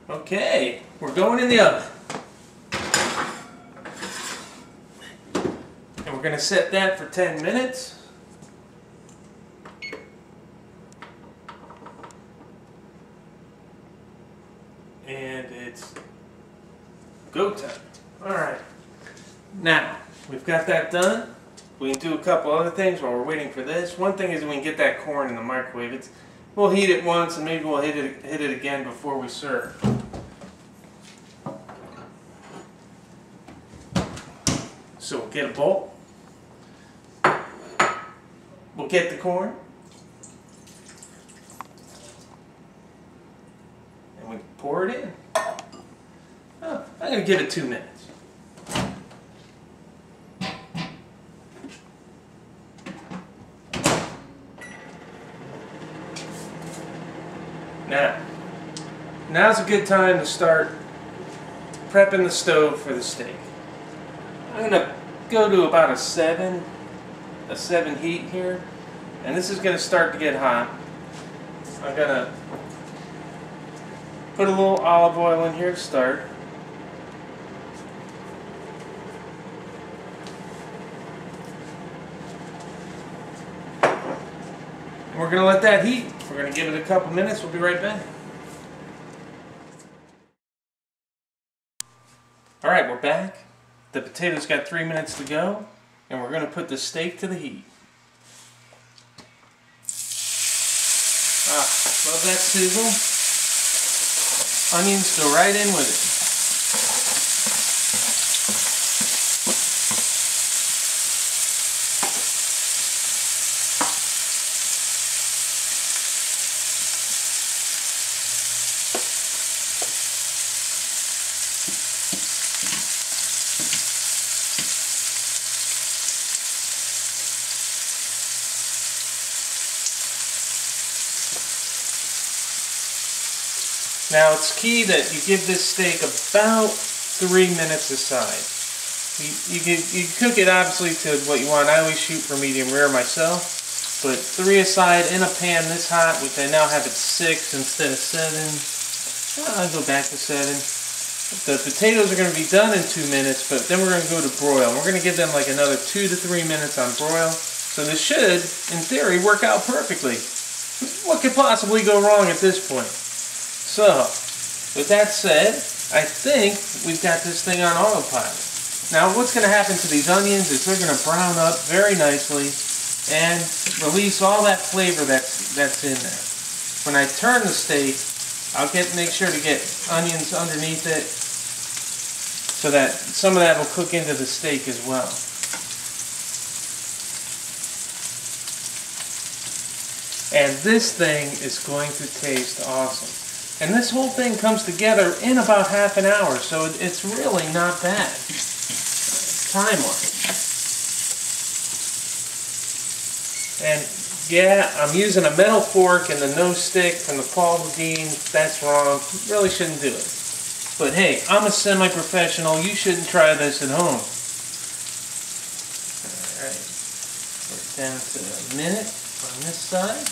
Okay, we're going in the oven. And we're going to set that for 10 minutes. And it's go time. Alright, now we've got that done. We can do a couple other things while we're waiting for this. One thing is we can get that corn in the microwave. We'll heat it once and maybe we'll hit it again before we serve. So we'll get a bowl. We'll get the corn. And we pour it in. Oh, I'm going to give it 2 minutes. Now's a good time to start prepping the stove for the steak. I'm going to go to about a 7 heat here, and this is going to start to get hot. I'm going to put a little olive oil in here to start. And we're going to let that heat. We're going to give it a couple minutes. We'll be right back. Alright, we're back. The potatoes got 3 minutes to go, and we're going to put the steak to the heat. Love that sizzle. Onions go right in with it. Now it's key that you give this steak about 3 minutes aside. You cook it obviously to what you want. I always shoot for medium rare myself, but 3 aside in a pan this hot, which I now have at 6 instead of 7. I'll go back to 7. The potatoes are going to be done in 2 minutes, but then we're going to go to broil. We're going to give them like another 2 to 3 minutes on broil. So this should, in theory, work out perfectly. What could possibly go wrong at this point? So, with that said, I think we've got this thing on autopilot. Now, what's going to happen to these onions is they're going to brown up very nicely and release all that flavor that's in there. When I turn the steak, I'll make sure to get onions underneath it so that some of that will cook into the steak as well. And this thing is going to taste awesome. And this whole thing comes together in about half an hour, so it's really not bad time-wise. And yeah, I'm using a metal fork and the no stick from the Paul Modine. That's wrong. Really shouldn't do it. But hey, I'm a semi-professional. You shouldn't try this at home. Alright, we're down to a minute on this side.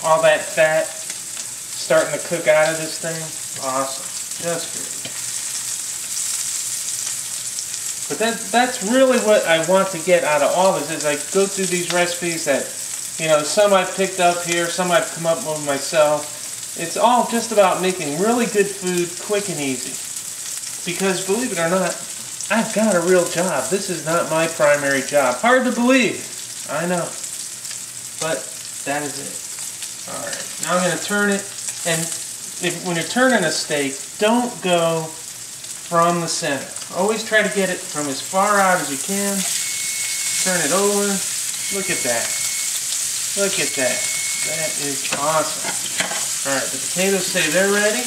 All that fat starting to cook out of this thing. Awesome. Just great. But that's really what I want to get out of all this is I go through these recipes that, some I've picked up here, some I've come up with myself. It's all just about making really good food quick and easy. Because believe it or not, I've got a real job. This is not my primary job. Hard to believe. I know. But that is it. Alright, now I'm going to turn it, and when you're turning a steak, don't go from the center. Always try to get it from as far out as you can. Turn it over. Look at that. Look at that. That is awesome. Alright, the potatoes say they're ready.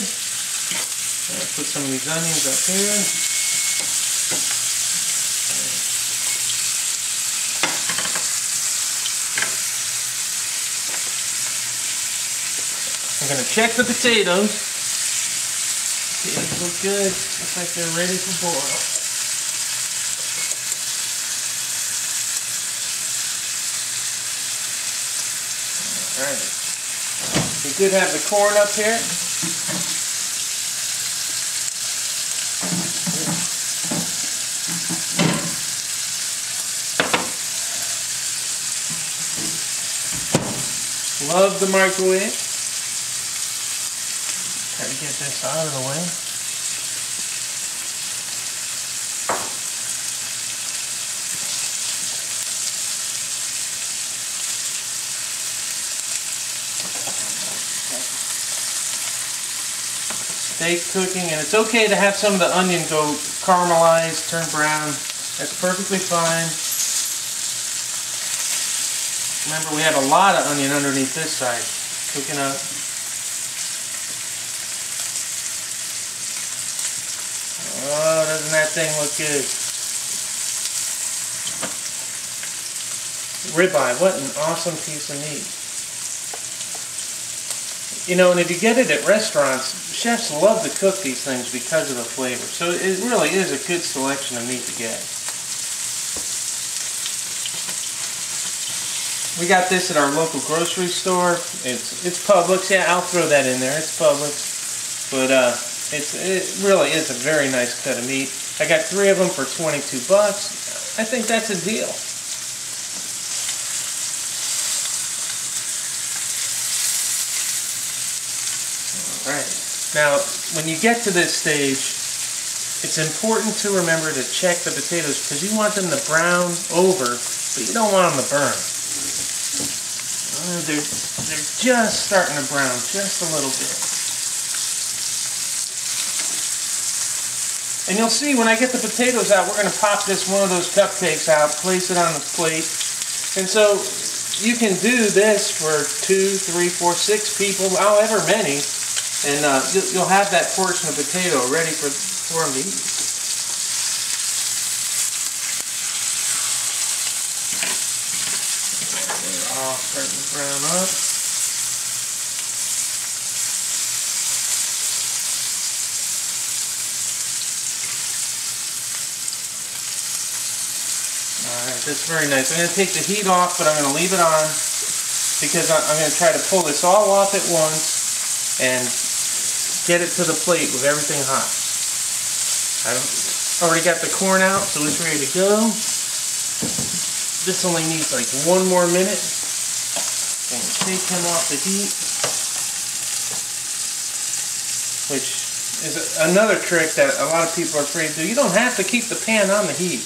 I'll put some of these onions up here. I'm going to check the potatoes. Potatoes look good. Looks like they're ready for boil. Alright. We We could have the corn up here. Love the microwave. Try to get this out of the way. Steak cooking, and it's okay to have some of the onion go caramelize, turn brown. That's perfectly fine. Remember, we have a lot of onion underneath this side, cooking up. Oh, doesn't that thing look good? Ribeye, what an awesome piece of meat. You know, and if you get it at restaurants, chefs love to cook these things because of the flavor. So it really is a good selection of meat to get. We got this at our local grocery store. It's Publix. Yeah, I'll throw that in there. It's Publix. But it really is a very nice cut of meat. I got 3 of them for 22 bucks. I think that's a deal. Alright. Now, when you get to this stage, it's important to remember to check the potatoes because you want them to brown over, but you don't want them to burn. They're just starting to brown just a little bit. And you'll see when I get the potatoes out, we're going to pop this one of those cupcakes out, place it on the plate. And so you can do this for 2, 3, 4, 6 people, however many, and you'll have that portion of potato ready for them to eat. All starting to brown up. Alright, that's very nice. I'm going to take the heat off, but I'm going to leave it on because I'm going to try to pull this all off at once and get it to the plate with everything hot. I've already got the corn out, so it's ready to go. This only needs like 1 more minute. And take him off the heat, which is another trick that a lot of people are afraid to do. You don't have to keep the pan on the heat.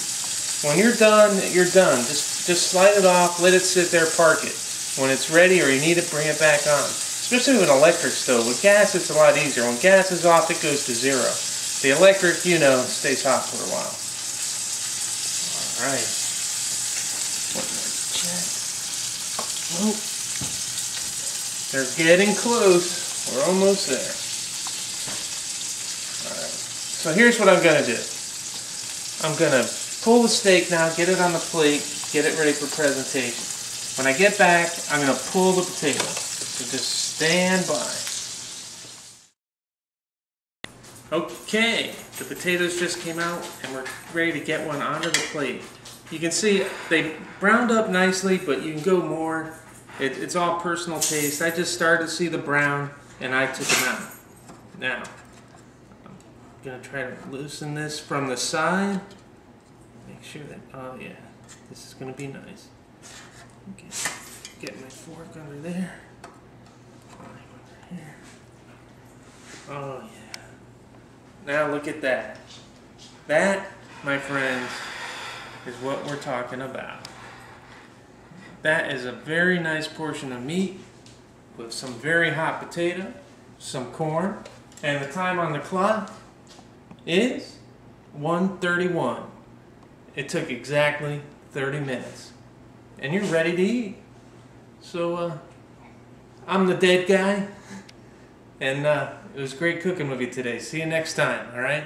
When you're done, you're done. Just slide it off, let it sit there, park it. When it's ready or you need it, bring it back on. Especially with an electric stove. With gas, it's a lot easier. When gas is off, it goes to 0. The electric, you know, stays hot for a while. Alright. One more check. Oh. They're getting close. We're almost there. Alright. So here's what I'm going to do. I'm going to pull the steak now, get it on the plate, get it ready for presentation. When I get back, I'm going to pull the potato. So just stand by. Okay, the potatoes just came out and we're ready to get one onto the plate. You can see they browned up nicely, but you can go more. It's all personal taste. I just started to see the brown and I took them out. Now, I'm going to try to loosen this from the side. Make sure that, oh yeah, this is going to be nice. Okay, get my fork under there. Under here. Oh yeah. Now look at that. That, my friends, is what we're talking about. That is a very nice portion of meat with some very hot potato, some corn, and the time on the clock is 1:31. It took exactly 30 minutes. And you're ready to eat. So, I'm the dead guy, and it was great cooking with you today. See you next time, alright?